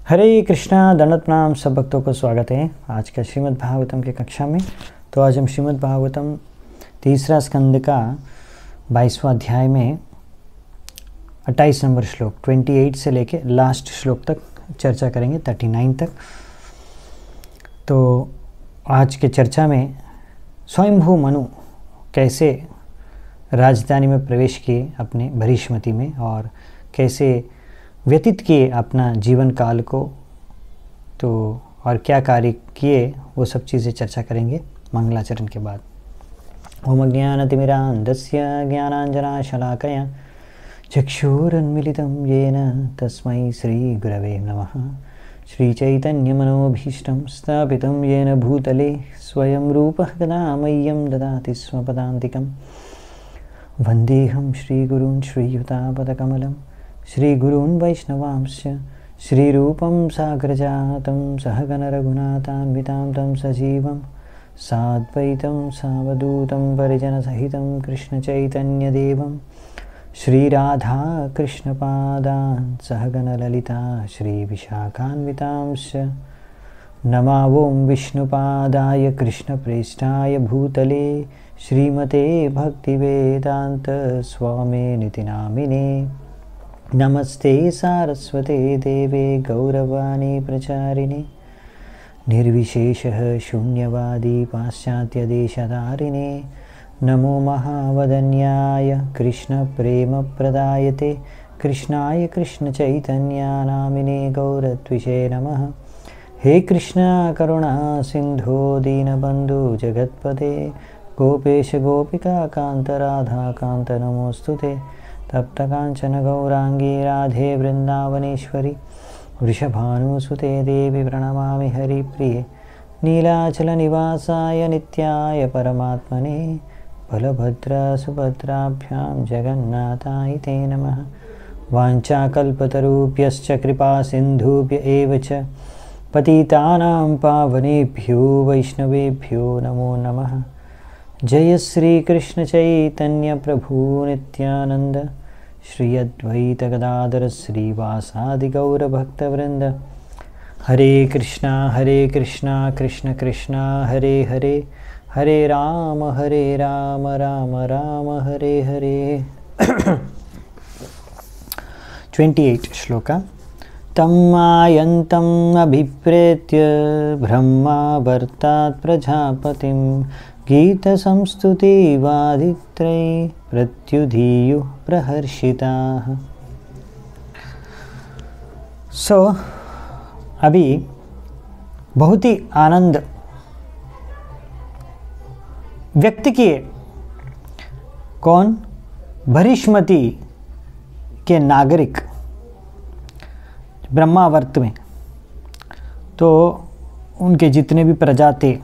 हरे कृष्णा, दंडवत प्रणाम। सब भक्तों को स्वागत है आज का श्रीमद् भागवतम की कक्षा में। तो आज हम श्रीमद् भागवतम तीसरा स्कंद का 22वां अध्याय में 28 नंबर श्लोक 28 से लेके लास्ट श्लोक तक चर्चा करेंगे, 39 तक। तो आज के चर्चा में स्वयंभू मनु कैसे राजधानी में प्रवेश किए अपने भरीष्मति में और कैसे व्यतीत किए अपना जीवन काल को, तो और क्या कार्य किए वो सब चीज़ें चर्चा करेंगे मंगलाचरण के बाद। ओम अज्ञानतिमिरान्धस्य ज्ञानाञ्जनशलाकया चक्षुरुन्मीलितं येन तस्मै श्रीगुरवे नमः। श्रीचैतन्यमनोभीष्टं स्थापितं येन भूतले स्वयं रूपः कदा मह्यं ददाति स्वपदान्तिकं। वन्देऽहं श्रीगुरून् श्रीयुतापदकमलं श्रीगुरून् वैष्णवांश्च श्रीरूपं साग्रजातं सहगण रघुनाथान्वितां तं सजीवं साद्वैतं सावधूतं परिजनसहितं कृष्णचैतन्यदेवं श्रीराधा कृष्णपादान् सहगण ललिता श्रीविशाखान्वितांश्च। नमो विष्णुपादाय कृष्णप्रेष्ठाय भूतले श्रीमते भक्तिवेदान्त स्वामिनिति नामिने। नमस्ते सारस्वते देवे गौरवाणी प्रचारिणे निर्विशेषः शून्यवादी पाश्चात्यदेशधारिणे। नमो महावदन्याय कृष्णप्रेमप्रदायते कृष्णाय कृष्णचैतन्यनामिने गौरत्विषे नमः। हे कृष्ण करुणा सिन्धो दीनबन्धु जगत्पते गोपेश गोपिका कान्त राधा कान्त नमोऽस्तुते। तप्त कांचन गौरांगी राधे वृंदावनेश्वरी वृषभानुसुते देवी प्रणमामि हरिप्रिये। नीलाचल निवासाय नित्याय परमात्मने बलभद्र सुभद्राभ्यां जगन्नाथाय ते नमः। वाञ्छाकल्पतरुभ्यश्च कृपा सिन्धुभ्य एव च पतितानां पावनेभ्यो वैष्णवेभ्यो नमो नमः। जय श्री कृष्ण चैतन्य प्रभु नित्यानंद श्री अद्वैत गदाधर श्रीवासादि गौर भक्तवृंद। हरे कृष्णा कृष्ण कृष्णा हरे हरे, हरे राम राम राम हरे हरे। 28 श्लोका। तम् आयन्तम् अभिप्रेत्य ब्रह्मा वर्तात् प्रजापतिं गीतसंस्तुति वादित्रै प्रत्युदीयुः प्रहर्षिताः। अभी बहुत ही आनंद व्यक्त किए कौन? भरीष्मति के नागरिक ब्रह्मावर्त में। तो उनके जितने भी प्रजा थे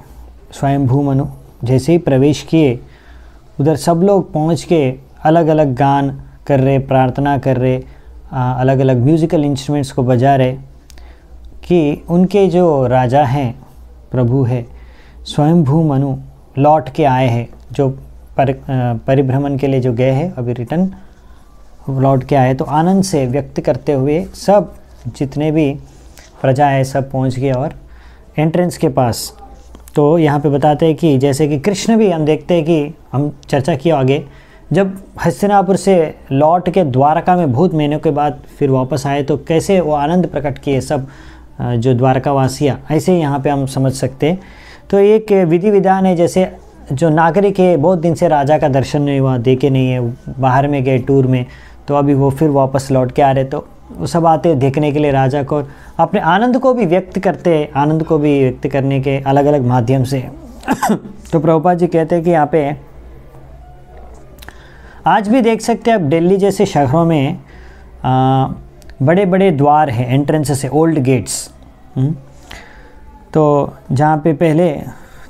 स्वयंभू मनु जैसे ही प्रवेश किए उधर सब लोग पहुंच के अलग अलग गान कर रहे, प्रार्थना कर रहे, अलग अलग म्यूज़िकल इंस्ट्रूमेंट्स को बजा रहे कि उनके जो राजा हैं, प्रभु है स्वयंभू मनु लौट के आए हैं, जो परिभ्रमण के लिए जो गए हैं अभी रिटर्न लौट के आए। तो आनंद से व्यक्त करते हुए सब जितने भी प्रजा है सब पहुंच गए और एंट्रेंस के पास। तो यहाँ पे बताते हैं कि जैसे कि कृष्ण भी, हम देखते हैं कि हम चर्चा किया आगे, जब हस्तिनापुर से लौट के द्वारका में बहुत महीनों के बाद फिर वापस आए तो कैसे वो आनंद प्रकट किए सब जो द्वारकावासियाँ, ऐसे ही यहाँ पे हम समझ सकते हैं। तो एक विधि विधान है, जैसे जो नागरिक है बहुत दिन से राजा का दर्शन नहीं हुआ, देखे नहीं है, बाहर में गए टूर में, तो अभी वो फिर वापस लौट के आ रहे, तो वो सब आते देखने के लिए राजा को, अपने आनंद को भी व्यक्त करते, आनंद को भी व्यक्त करने के अलग अलग माध्यम से। तो प्रभुपाद जी कहते हैं कि यहाँ पे आज भी देख सकते हैं आप दिल्ली जैसे शहरों में बड़े बड़े द्वार हैं, एंट्रेंस से, ओल्ड गेट्स। तो जहाँ पे पहले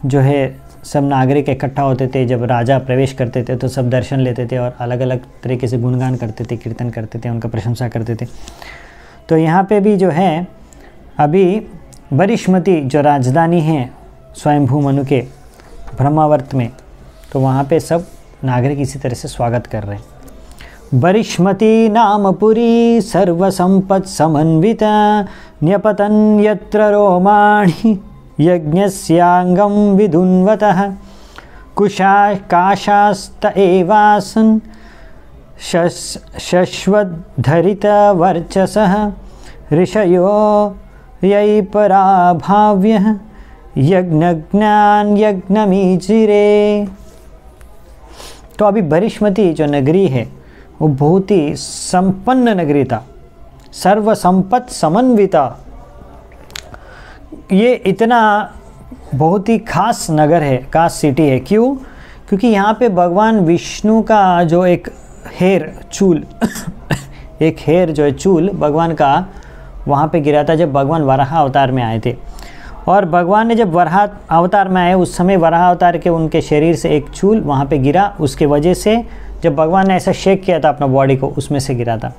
जो है सब नागरिक इकट्ठा होते थे, जब राजा प्रवेश करते थे तो सब दर्शन लेते थे और अलग अलग तरीके से गुणगान करते थे, कीर्तन करते थे, उनका प्रशंसा करते थे। तो यहाँ पे भी जो है अभी भरीष्मति जो राजधानी है स्वयंभू मनु के ब्रह्मावर्त में, तो वहाँ पे सब नागरिक इसी तरह से स्वागत कर रहे हैं। बरिष्मती नाम पुरी सर्वसम्पत्समन्विता न्यपतन् यत्र रोमाणि यज्ञस्याङ्गं विधुन्वतः कुशाकाशास्त एवासन् शश्वद्धरितवर्चसः ऋषयो यै पराभाव्यः यज्ञज्ञान यज्ञमीचिरे। तो अभी बरिष्मती जो नगरी है वो बहुत ही संपन्न नगरी था, सर्व संपत्ति समन्विता। ये इतना बहुत ही खास नगर है, खास सिटी है। क्यों? क्योंकि यहाँ पे भगवान विष्णु का जो एक हेयर चूल एक हेयर जो है चूल भगवान का वहाँ पे गिरा था जब भगवान वराह अवतार में आए थे। और भगवान ने जब वराह अवतार में आए उस समय वराह अवतार के उनके शरीर से एक चूल वहाँ पे गिरा, उसके वजह से जब भगवान ने ऐसा शेक किया था अपना बॉडी को, उसमें से गिरा था।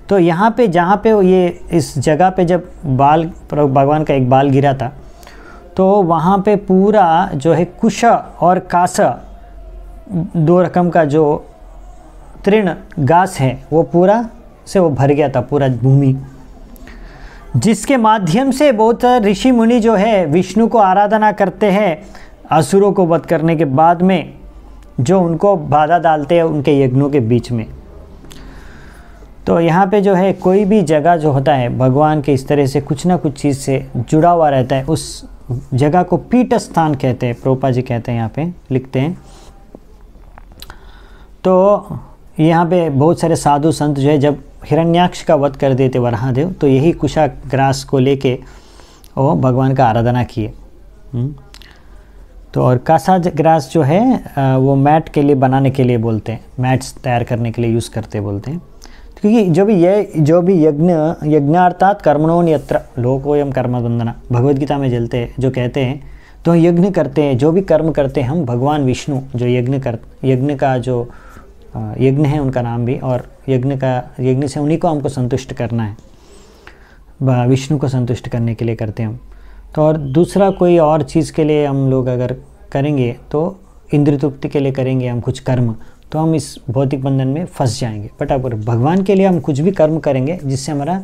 तो यहाँ पे जहाँ पे ये इस जगह पे जब बाल भगवान का एक बाल गिरा था तो वहाँ पे पूरा जो है कुश और कास दो रकम का जो तृण घास है वो पूरा से वो भर गया था पूरा भूमि, जिसके माध्यम से बहुत ऋषि मुनि जो है विष्णु को आराधना करते हैं असुरों को वध करने के बाद में, जो उनको बाधा डालते हैं उनके यज्ञों के बीच में। तो यहाँ पे जो है कोई भी जगह जो होता है भगवान के इस तरह से कुछ ना कुछ चीज़ से जुड़ा हुआ रहता है, उस जगह को पीठ स्थान कहते हैं, प्रभुपाद जी कहते हैं, यहाँ पे लिखते हैं। तो यहाँ पे बहुत सारे साधु संत जो है जब हिरण्याक्ष का वध कर देते वराहदेव, तो यही कुशा ग्रास को लेके वो भगवान का आराधना किए। तो और कासा ग्रास जो है वो मैट के लिए बनाने के लिए बोलते हैं, मैट्स तैयार करने के लिए यूज़ करते बोलते हैं। क्योंकि जो भी यज्ञार्थात कर्मणोन्यत्र लोकोयम कर्म बंधना भगवद गीता में जलते जो कहते हैं, तो यज्ञ करते हैं, जो भी कर्म करते हैं हम भगवान विष्णु जो यज्ञ का जो यज्ञ है उनका नाम भी, और यज्ञ से उन्हीं को हमको संतुष्ट करना है, विष्णु को संतुष्ट करने के लिए करते हैं हम। तो और दूसरा कोई और चीज़ के लिए हम लोग अगर करेंगे तो इंद्रिय तृप्ति के लिए करेंगे हम कुछ कर्म, तो हम इस भौतिक बंधन में फंस जाएंगे। बट अगर भगवान के लिए हम कुछ भी कर्म करेंगे जिससे हमारा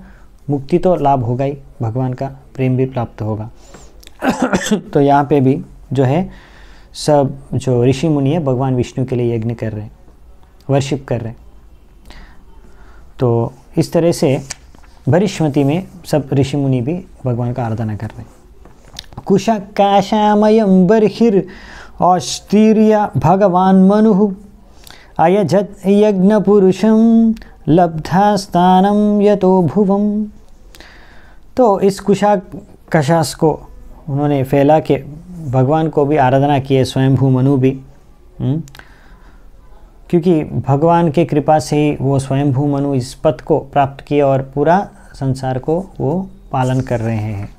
मुक्ति तो लाभ होगा ही, भगवान का प्रेम भी प्राप्त होगा। तो यहाँ पे भी जो है सब जो ऋषि मुनि है भगवान विष्णु के लिए यज्ञ कर रहे हैं, वर्शिप कर रहे हैं। तो इस तरह से बरिष्मती में सब ऋषि मुनि भी भगवान का आराधना कर रहे हैं। कुशा काशामयम बर्हिर औस्तीर्य भगवान मनु अयजत यज्ञ पुरुषम लब्धा स्थानम यतो भुवम। तो इस कुशा कशास को उन्होंने फैला के भगवान को भी आराधना की है, स्वयंभू मनु भी, क्योंकि भगवान के कृपा से ही वो स्वयंभू मनु इस पद को प्राप्त किए और पूरा संसार को वो पालन कर रहे हैं।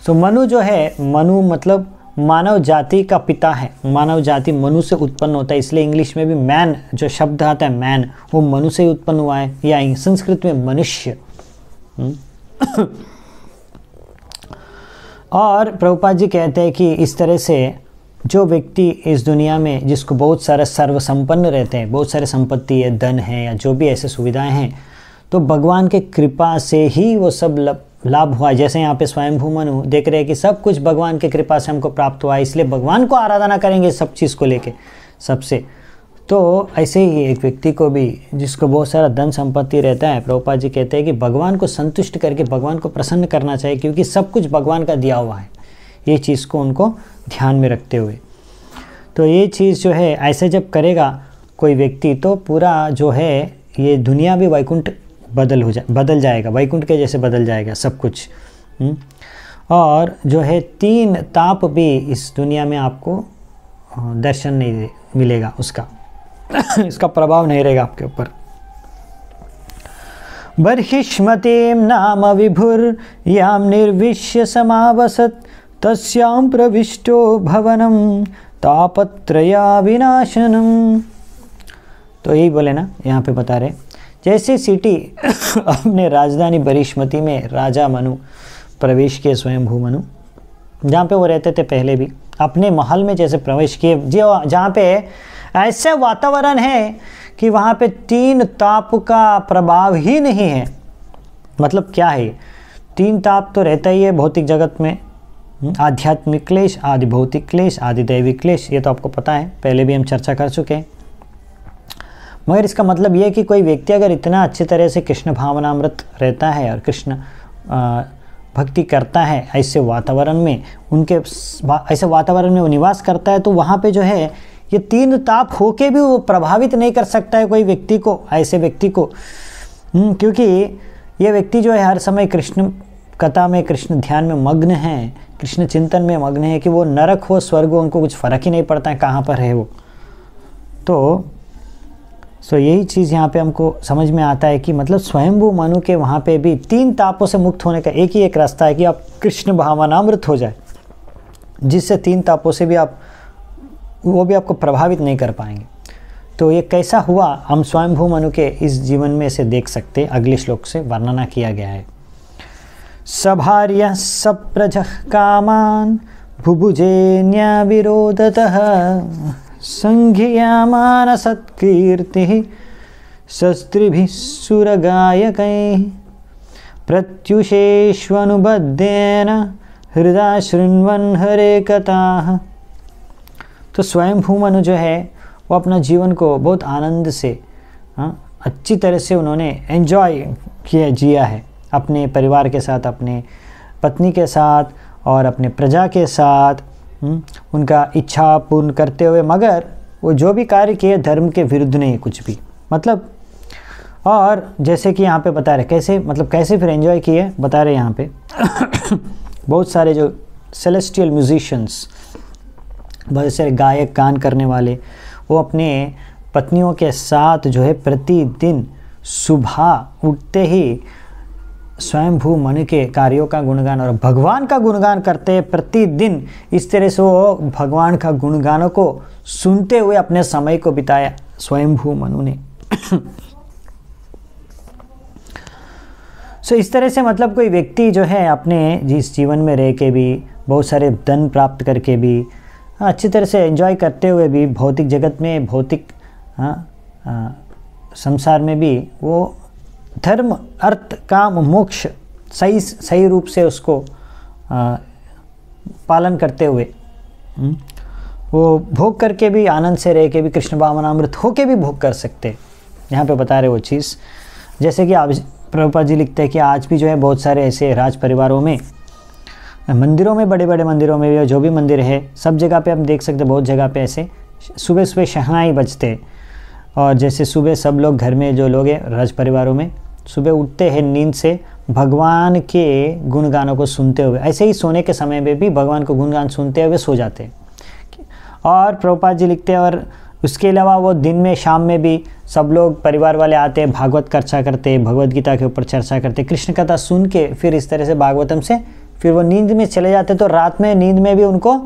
सो मनु जो है, मनु मतलब मानव जाति का पिता है, मानव जाति मनु से उत्पन्न होता है, इसलिए इंग्लिश में भी मैन जो शब्द आता है मैन वो मनु से ही उत्पन्न हुआ है, या संस्कृत में मनुष्य। और प्रभुपाद जी कहते हैं कि इस तरह से जो व्यक्ति इस दुनिया में जिसको बहुत सारा सर्वसंपन्न रहते हैं, बहुत सारे संपत्ति है, धन है या जो भी ऐसे सुविधाएं हैं, तो भगवान के कृपा से ही वो सब लाभ हुआ है। जैसे यहाँ पे स्वयंभू मनु देख रहे हैं कि सब कुछ भगवान के कृपा से हमको प्राप्त हुआ है, इसलिए भगवान को आराधना करेंगे सब चीज़ को लेके सबसे। तो ऐसे ही एक व्यक्ति को भी जिसको बहुत सारा धन संपत्ति रहता है, प्रभुपाद जी कहते हैं कि भगवान को संतुष्ट करके भगवान को प्रसन्न करना चाहिए, क्योंकि सब कुछ भगवान का दिया हुआ है। ये चीज़ को उनको ध्यान में रखते हुए, तो ये चीज़ जो है ऐसे जब करेगा कोई व्यक्ति, तो पूरा जो है ये दुनिया भी वैकुंठ बदल जाएगा, वैकुंठ के जैसे बदल जाएगा सब कुछ। और जो है 3 ताप भी इस दुनिया में आपको दर्शन नहीं मिलेगा, उसका इसका प्रभाव नहीं रहेगा आपके ऊपर। बर्हिष्मतीं नाम विभुर याम निर्विश्य समावसत तस्यां प्रविष्टो भवनम तापत्रया विनाशनम। तो यही बोले ना, यहाँ पे बता रहे जैसे सिटी अपने राजधानी बरिष्मती में राजा मनु प्रवेश किए, स्वयंभू मनु जहाँ पे वो रहते थे पहले भी, अपने महल में जैसे प्रवेश किए, जहाँ पे ऐसे वातावरण है कि वहाँ पे 3 ताप का प्रभाव ही नहीं है। मतलब क्या है, 3 ताप तो रहता ही है भौतिक जगत में, आध्यात्मिक क्लेश, आदि भौतिक क्लेश, आदि दैविक क्लेश, ये तो आपको पता है, पहले भी हम चर्चा कर चुके हैं। मगर इसका मतलब ये है कि कोई व्यक्ति अगर इतना अच्छी तरह से कृष्ण भावनामृत रहता है और कृष्ण भक्ति करता है, ऐसे वातावरण में ऐसे वातावरण में वो निवास करता है, तो वहाँ पे जो है ये 3 ताप होके भी वो प्रभावित नहीं कर सकता है कोई व्यक्ति को, ऐसे व्यक्ति को। क्योंकि ये व्यक्ति जो है हर समय कृष्ण कथा में, कृष्ण ध्यान में मग्न है, कृष्ण चिंतन में मग्न है, कि वो नरक हो स्वर्ग हो उनको कुछ फ़र्क ही नहीं पड़ता है कहाँ पर है वो। तो यही चीज़ यहाँ पे हमको समझ में आता है कि मतलब स्वयंभू मनु के वहाँ पे भी 3 तापों से मुक्त होने का एक ही एक रास्ता है कि आप कृष्ण भावनामृत हो जाए, जिससे 3 तापों से भी वो भी आपको प्रभावित नहीं कर पाएंगे। तो ये कैसा हुआ हम स्वयंभू मनु के इस जीवन में से देख सकते, अगले श्लोक से वर्णना किया गया है। सभार्य सप्रजः कामान भुभुजेन्या विरोधतः संघ्यामान सत्कीर्तिः शस्त्रिभिः सुरगायकैः प्रत्युषेष्वनुबद्धेन हृदय शृण्वन् हरे कथाः। तो स्वयंभू मनु जो है वो अपना जीवन को बहुत आनंद से अच्छी तरह से उन्होंने एंजॉय जिया है, अपने परिवार के साथ, अपने पत्नी के साथ और अपने प्रजा के साथ, उनका इच्छा पूर्ण करते हुए, मगर वो जो भी कार्य किए धर्म के विरुद्ध नहीं कुछ भी। मतलब और जैसे कि यहाँ पे बता रहे कैसे, मतलब कैसे फिर एंजॉय किए बता रहे यहाँ पे बहुत सारे जो सेलेस्टियल म्यूजिशियंस, बहुत सारे गायक गान करने वाले, वो अपने पत्नियों के साथ जो है प्रतिदिन सुबह उठते ही स्वयंभू मनु के कार्यों का गुणगान और भगवान का गुणगान करते हैं प्रतिदिन। इस तरह से वो भगवान का गुणगानों को सुनते हुए अपने समय को बिताया स्वयंभू मनु ने। इस तरह से मतलब कोई व्यक्ति जो है अपने जिस जीवन में रह के भी, बहुत सारे धन प्राप्त करके भी, अच्छी तरह से एंजॉय करते हुए भी, भौतिक जगत में, भौतिक संसार में भी वो धर्म अर्थ काम मोक्ष सही रूप से उसको पालन करते हुए वो भोग करके भी, आनंद से रह के भी, कृष्ण भावनामृत हो के भी भोग कर सकते। यहाँ पे बता रहे वो चीज़, जैसे कि आप प्रभुपाद जी लिखते हैं कि आज भी जो है बहुत सारे ऐसे राज परिवारों में, मंदिरों में, बड़े बड़े मंदिरों में भी, जो भी मंदिर है सब जगह पे आप देख सकते, बहुत जगह पे ऐसे सुबह सुबह शहनाई बजते, और जैसे सुबह सब लोग घर में जो लोग हैं राज परिवारों में सुबह उठते हैं नींद से भगवान के गुणगानों को सुनते हुए, ऐसे ही सोने के समय में भी भगवान को गुणगान सुनते हुए सो जाते हैं। और प्रभुपाद जी लिखते हैं, और उसके अलावा वो दिन में शाम में भी सब लोग परिवार वाले आते हैं, भागवत चर्चा करते, भगवत गीता के ऊपर चर्चा करते, कृष्ण कथा सुन के फिर इस तरह से भागवतम से फिर वो नींद में चले जाते। तो रात में नींद में भी उनको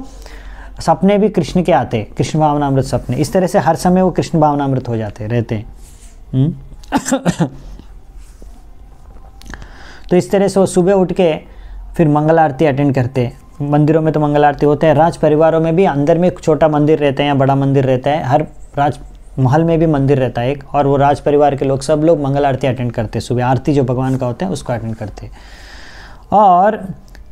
सपने भी कृष्ण के आते, कृष्ण भावनामृत सपने। इस तरह से हर समय वो कृष्ण भावनामृत हो जाते रहते हैं। तो इस तरह से वो सुबह उठ के फिर मंगल आरती अटेंड करते। मंदिरों में तो मंगल आरती होते हैं, राज परिवारों में भी अंदर में एक छोटा मंदिर रहता है या बड़ा मंदिर रहता है, हर राज महल में भी मंदिर रहता है एक, और वो राज परिवार के लोग सब लोग मंगल आरती अटेंड करते, सुबह आरती जो भगवान का होता है उसको अटेंड करते। और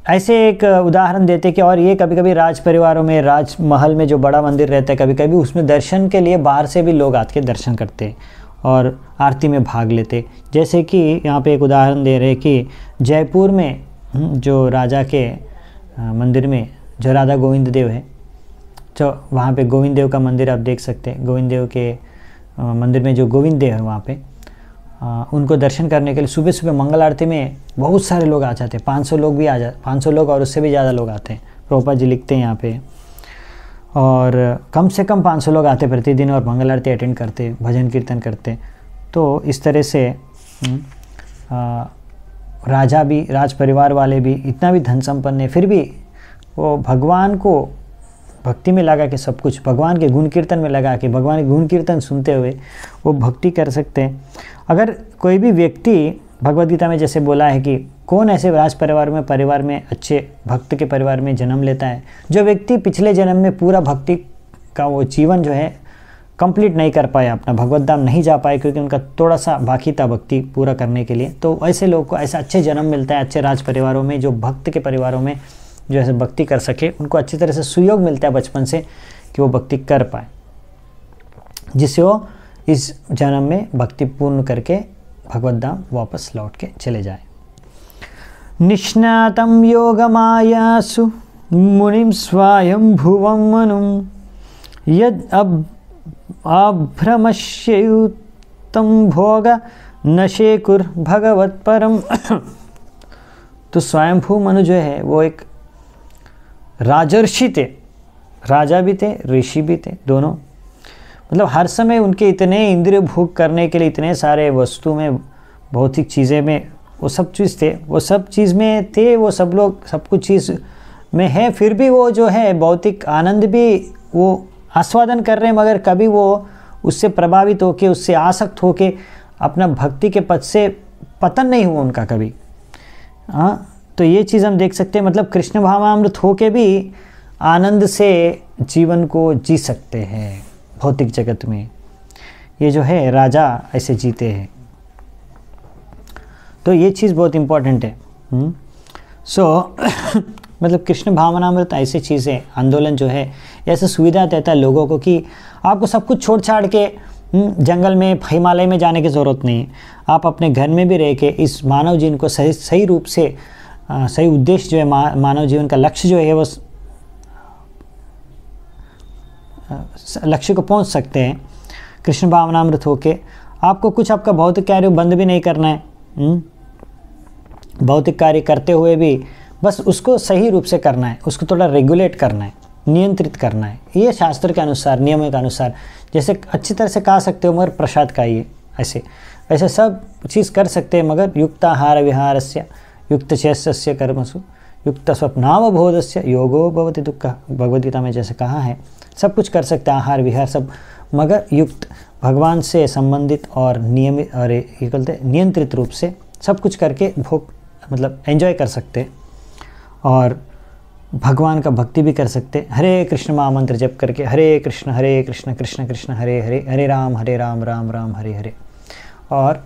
ऐसे एक उदाहरण देते कि और ये कभी कभी राज परिवारों में, राज महल में जो बड़ा मंदिर रहता है, कभी कभी उसमें दर्शन के लिए बाहर से भी लोग आके दर्शन करते और आरती में भाग लेते। जैसे कि यहाँ पे एक उदाहरण दे रहे कि जयपुर में जो राजा के मंदिर में जो राधा गोविंद देव है, तो वहाँ पे गोविंद देव का मंदिर आप देख सकते हैं। गोविंद देव के मंदिर में जो गोविंद देव है वहाँ पे उनको दर्शन करने के लिए सुबह सुबह मंगल आरती में बहुत सारे लोग आ जाते हैं, 500 लोग भी 500 लोग और उससे भी ज़्यादा लोग आते हैं। प्रभुपाद जी लिखते हैं यहाँ पे, और कम से कम 500 लोग आते प्रतिदिन और मंगल आरती अटेंड करते, भजन कीर्तन करते। तो इस तरह से राजा भी, राज परिवार वाले भी, इतना भी धन संपन्न है, फिर भी वो भगवान को भक्ति में लगा के, सब कुछ भगवान के गुण कीर्तन में लगा के, भगवान के गुण कीर्तन सुनते हुए वो भक्ति कर सकते हैं। अगर कोई भी व्यक्ति, भगवद गीता में जैसे बोला है कि कौन ऐसे राज परिवार में अच्छे भक्त के परिवार में जन्म लेता है, जो व्यक्ति पिछले जन्म में पूरा भक्ति का वो जीवन जो है कंप्लीट नहीं कर पाए, अपना भगवत धाम नहीं जा पाए क्योंकि उनका थोड़ा सा बाकी था भक्ति पूरा करने के लिए। तो ऐसे लोगों को ऐसा अच्छे जन्म मिलता है, अच्छे राज परिवारों में, जो भक्त के परिवारों में जो ऐसे भक्ति कर सके, उनको अच्छी तरह से सुयोग मिलता है बचपन से कि वो भक्ति कर पाए, जिससे वो इस जन्म में भक्ति पूर्ण करके भगवत धाम वापस लौट के चले जाए। निष्णातं योगमायासु मुनिं स्वायंभुवं मनुं यद अभ्रमश्युतं भोग नशेकुर भगवत परम। तो स्वयंभू मनु जो है वो एक राजर्षि थे, राजा भी थे, ऋषि भी थे, दोनों। मतलब हर समय उनके इतने इंद्रिय भोग करने के लिए इतने सारे वस्तु में, भौतिक चीज़ें में, वो सब चीज़ थे, वो सब चीज़ में थे, वो सब लोग सब कुछ चीज़ में है, फिर भी वो जो है भौतिक आनंद भी वो आस्वादन कर रहे हैं, मगर कभी वो उससे प्रभावित होके, उससे आसक्त होके अपना भक्ति के पथ से पतन नहीं हुआ उनका कभी। हाँ, तो ये चीज़ हम देख सकते हैं। मतलब कृष्ण भावामृत होके भी आनंद से जीवन को जी सकते हैं भौतिक जगत में। ये जो है राजा ऐसे जीते हैं, तो ये चीज़ बहुत इम्पोर्टेंट है। मतलब कृष्ण भावनामृत ऐसी चीज़ है, आंदोलन जो है ऐसे सुविधा देता है लोगों को कि आपको सब कुछ छोड़ छाड़ के जंगल में, हिमालय में जाने की ज़रूरत नहीं है। आप अपने घर में भी रह के इस मानव जीवन को सही रूप से, सही उद्देश्य जो है मानव जीवन का लक्ष्य जो है वो लक्ष्य को पहुंच सकते हैं कृष्ण भावनामृत होके। आपको कुछ आपका भौतिक कार्य बंद भी नहीं करना है, भौतिक कार्य करते हुए भी बस उसको सही रूप से करना है, उसको थोड़ा रेगुलेट करना है, नियंत्रित करना है। ये शास्त्र के अनुसार, नियमों के अनुसार, जैसे अच्छी तरह से खा सकते हो मगर प्रसाद खाइए, ऐसे सब चीज़ कर सकते हैं, मगर युक्ताहार विहारस्य युक्त चेष्टस्य कर्मसु युक्त स्वप्नावबोधस्य योगो भवति दुःखः, भगवद्गीता में जैसे कहा है। सब कुछ कर सकते हैं, आहार विहार सब, मगर युक्त भगवान से संबंधित और नियमित और ये बोलते नियंत्रित रूप से सब कुछ करके भोग मतलब एंजॉय कर सकते और भगवान का भक्ति भी कर सकते। हरे कृष्ण महामंत्र जप करके हरे कृष्ण कृष्ण कृष्ण हरे हरे, हरे राम राम राम हरे हरे, और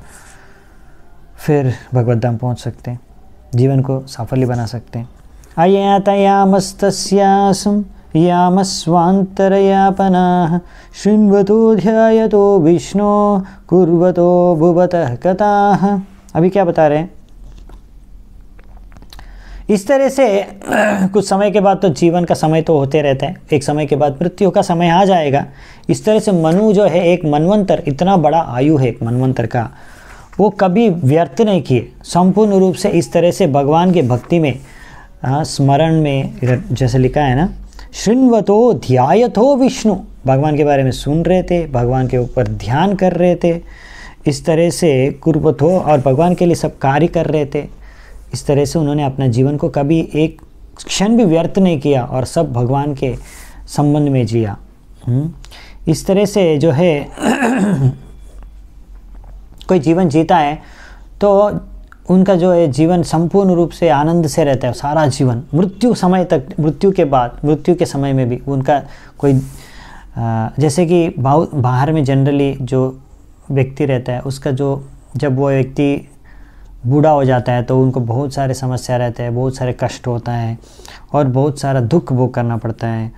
फिर भगवत धाम पहुँच सकते हैं, जीवन को साफल्य बना सकते हैं। अयातयामस्तस्यासं यामस्वान्तरयापनाः शृण्वतो ध्यायतो विष्णो कुर्वतो भुवतः कथाः। अभी क्या बता रहे हैं, इस तरह से कुछ समय के बाद तो जीवन का समय तो होते रहता है, एक समय के बाद मृत्यु का समय आ जाएगा। इस तरह से मनु जो है एक मनवंतर, इतना बड़ा आयु है एक मनवंतर का, वो कभी व्यर्थ नहीं किए, संपूर्ण रूप से इस तरह से भगवान के भक्ति में, स्मरण में, जैसे लिखा है ना, शृण्वतो ध्यायतो विष्णु, भगवान के बारे में सुन रहे थे, भगवान के ऊपर ध्यान कर रहे थे, इस तरह से कुर्वतो, और भगवान के लिए सब कार्य कर रहे थे। इस तरह से उन्होंने अपना जीवन को कभी एक क्षण भी व्यर्थ नहीं किया और सब भगवान के संबंध में जिया। इस तरह से जो है कोई जीवन जीता है तो उनका जो है जीवन संपूर्ण रूप से आनंद से रहता है सारा जीवन, मृत्यु समय तक, मृत्यु के बाद, मृत्यु के समय में भी उनका कोई जैसे कि बाहर में जनरली जो व्यक्ति रहता है उसका जो, जब वो व्यक्ति बूढ़ा हो जाता है तो उनको बहुत सारे समस्या रहते हैं, बहुत सारे कष्ट होता है और बहुत सारा दुख भोग करना पड़ता है।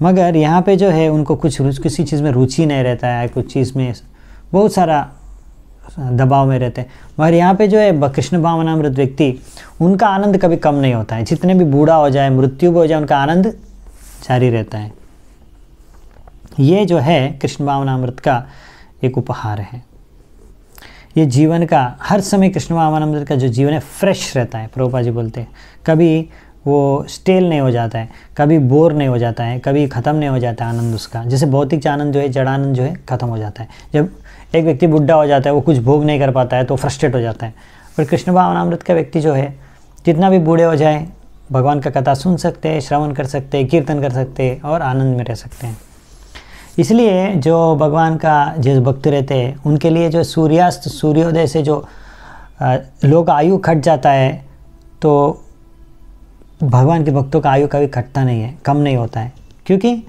मगर यहाँ पे जो है उनको किसी चीज़ में रुचि नहीं रहता है, कुछ चीज़ में बहुत सारा दबाव में रहते हैं। मगर यहाँ पे जो है कृष्ण भावनामृत व्यक्ति, उनका आनंद कभी कम नहीं होता है, जितने भी बूढ़ा हो जाए, मृत्यु भी हो जाए, उनका आनंद जारी रहता है। ये जो है कृष्ण भावनामृत का एक उपहार है। ये जीवन का हर समय कृष्ण भावनामृत का जो जीवन है फ्रेश रहता है। प्रभुपाद जी बोलते हैं कभी वो स्टेल नहीं हो जाता है, कभी बोर नहीं हो जाता है, कभी ख़त्म नहीं हो जाता है आनंद उसका। जैसे भौतिक आनंद जो है, जड़ानंद जो है ख़त्म हो जाता है। जब एक व्यक्ति बुढ़ा हो जाता है, वो कुछ भोग नहीं कर पाता है तो फ्रस्ट्रेट हो जाता है। पर कृष्ण भावनामृत का व्यक्ति जो है, जितना भी बूढ़े हो जाए, भगवान का कथा सुन सकते हैं, श्रवण कर सकते हैं, कीर्तन कर सकते हैं और आनंद में रह सकते हैं। इसलिए जो भगवान का जिस भक्त रहते हैं उनके लिए जो सूर्यास्त सूर्योदय से जो लोग आयु घट जाता है, तो भगवान के भक्तों का आयु कभी घटता नहीं है, कम नहीं होता है, क्योंकि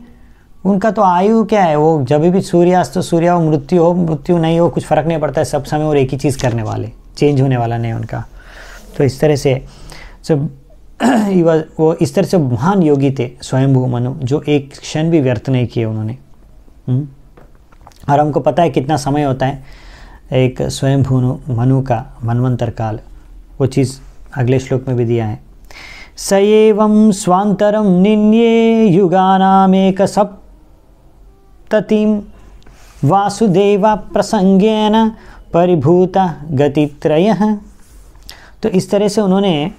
उनका तो आयु क्या है, वो जब भी सूर्यास्त तो सूर्य हो, मृत्यु नहीं हो, कुछ फ़र्क नहीं पड़ता है, सब समय और एक ही चीज़ करने वाले, चेंज होने वाला नहीं उनका। तो इस तरह से जब वो इस तरह से महान योगी थे स्वयंभू मनु, जो एक क्षण भी व्यर्थ नहीं किए उन्होंने। और हमको पता है कितना समय होता है एक स्वयंभू मनु का, मनवंतर काल, वो चीज़ अगले श्लोक में भी दिया है। स एवं स्वांतरम निन्ये युगानामेक सप्ततिम वासुदेवा प्रसंगेन परिभूता गतित्रयः। तो इस तरह से उन्होंने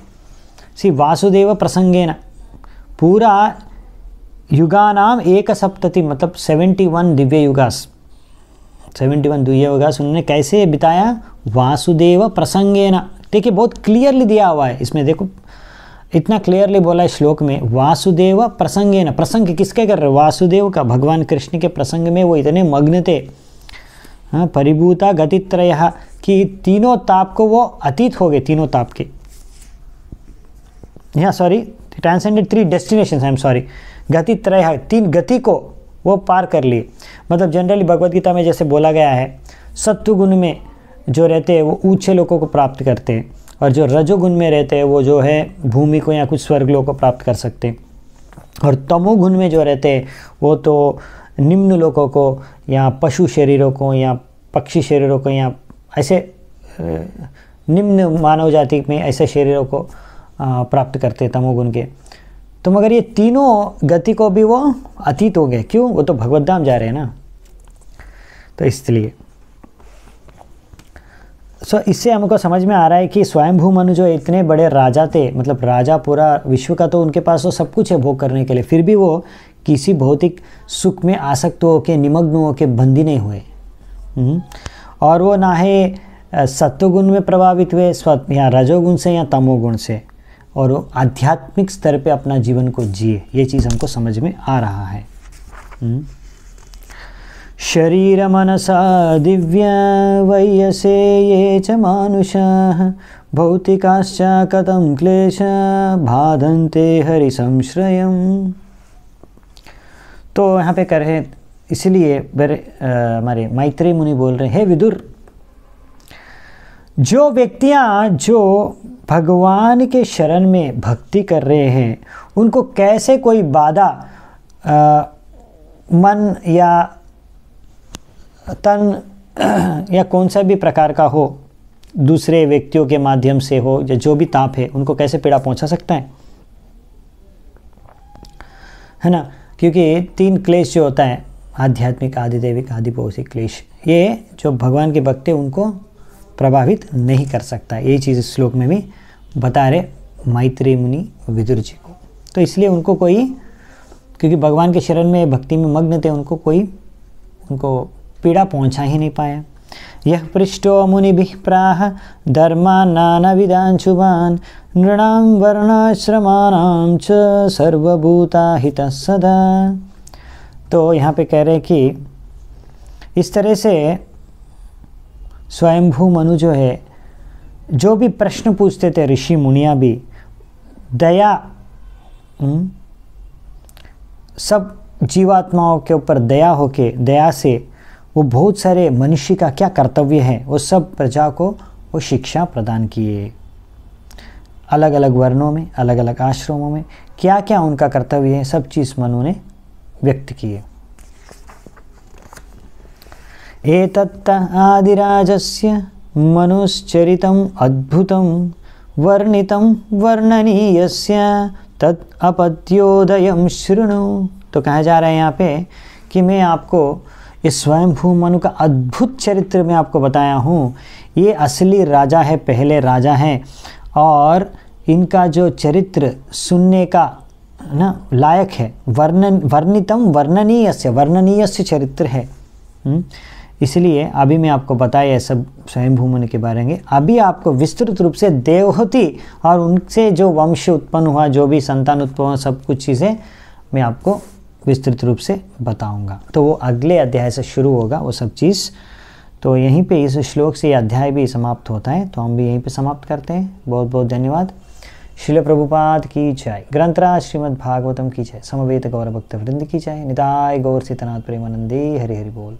वासुदेव प्रसंगेन पूरा युगानाम एक सप्तति मतलब 71 दिव्य युगास, 71 दिव्य युगास उन्होंने कैसे बिताया, वासुदेव प्रसंगेन। देखिए बहुत क्लियरली दिया हुआ है इसमें, देखो इतना क्लियरली बोला है श्लोक में, वासुदेव प्रसंगेन। प्रसंग किसके कर रहे, वासुदेव का, भगवान कृष्ण के प्रसंग में वो इतने मग्न थे। हाँ, परिभूता गतित्रयः कि तीनों ताप को वो अतीत हो गए, तीनों ताप के। यहाँ sorry, transcended 3 destinations, I am sorry, गतित्रयः 3 गति को वो पार कर लिए। मतलब जनरली भगवद गीता में जैसे बोला गया है, सत्वगुण में जो रहते हैं वो ऊंचे लोगों को प्राप्त करते हैं, और जो रजोगुण में रहते हैं वो जो है भूमि को या कुछ स्वर्ग लोगों को प्राप्त कर सकते हैं, और तमोगुण में जो रहते हैं वो तो निम्न लोगों को या पशु शरीरों को या पक्षी शरीरों को या ऐसे निम्न मानव जाति में ऐसे शरीरों को प्राप्त करते हैं तमोगुण के। तो मगर ये तीनों गति को भी वो अतीत हो गए, क्यों, वो तो भगवत धाम जा रहे हैं ना। तो इसलिए इससे हमको समझ में आ रहा है कि स्वयंभू मनु जो इतने बड़े राजा थे, मतलब राजा पूरा विश्व का, तो उनके पास तो सब कुछ है भोग करने के लिए, फिर भी वो किसी भौतिक सुख में आसक्त होकर निमग्न होकर बंदी नहीं हुए। और वो ना है सत्वगुण में प्रभावित हुए या रजोगुण से या तमोगुण से, और वो आध्यात्मिक स्तर पे अपना जीवन को जिए, ये चीज़ हमको समझ में आ रहा है। शरीर मनसा दिव्या वैयसे ये च मानुषाः भौतिकाश्च कथं क्लेशा बाधन्ते हरि संश्रयम्। तो यहाँ पे कर रहे, इसलिए हमारे मैत्रेय मुनि बोल रहे हैं, हे विदुर, जो व्यक्तियाँ जो भगवान के शरण में भक्ति कर रहे हैं उनको कैसे कोई बाधा मन या तन या कौन सा भी प्रकार का हो, दूसरे व्यक्तियों के माध्यम से हो या जो भी ताप है, उनको कैसे पीड़ा पहुंचा सकता है ना। क्योंकि 3 क्लेश जो होता है, आध्यात्मिक, आदिदैविक, आदिभौतिक क्लेश, ये जो भगवान के भक्त हैं उनको प्रभावित नहीं कर सकता। यही चीज़ इस श्लोक में भी बता रहे मैत्रेय मुनि विदुर जी को। तो इसलिए उनको कोई, क्योंकि भगवान के शरण में भक्ति में मग्न थे, उनको पीड़ा पहुंचा ही नहीं पाया। यह पृष्ठो मुनिभिः प्राह धर्मा नानाविधान् शुभान् नृणां वर्णाश्रमाणां च सर्वभूता हितः सदा। तो यहाँ पे कह रहे हैं कि इस तरह से स्वयंभू मनु जो है, जो भी प्रश्न पूछते थे ऋषि मुनिया भी, दया, सब जीवात्माओं के ऊपर दया होके, दया से वो बहुत सारे मनुष्य का क्या कर्तव्य है वो सब प्रजा को वो शिक्षा प्रदान किए। अलग अलग वर्णों में, अलग अलग आश्रमों में क्या क्या उनका कर्तव्य है, सब चीज़ मनु ने व्यक्त किए। एतत्त आदिराजस्य मनुश्चरितम् अद्भुतं वर्णितं वर्णनीयस्य तत् अपत्योदयं शृणु। तो कहा जा रहा है यहाँ पे कि मैं आपको इस स्वयंभू मनु का अद्भुत चरित्र में आपको बताया हूँ। ये असली राजा है, पहले राजा हैं, और इनका जो चरित्र सुनने का ना लायक है। वर्णितम वर्णनीयस्य चरित्र है। इसलिए अभी मैं आपको बताया सब स्वयंभू मनु के बारे में। अभी आपको विस्तृत रूप से देवहूति और उनसे जो वंश उत्पन्न हुआ, जो भी संतान उत्पन्न हुआ, सब कुछ चीज़ें मैं आपको विस्तृत रूप से बताऊंगा। तो वो अगले अध्याय से शुरू होगा वो सब चीज़। तो यहीं पे इस श्लोक से ये अध्याय भी समाप्त होता है। तो हम भी यहीं पे समाप्त करते हैं। बहुत बहुत धन्यवाद। शिल प्रभुपाद की जय। ग्रंथराज श्रीमद् भागवतम की जय। समवेत गौर भक्त वृंद की जय। निताय गौर सीतनाथ प्रेमानंदे हरि हरि बोल।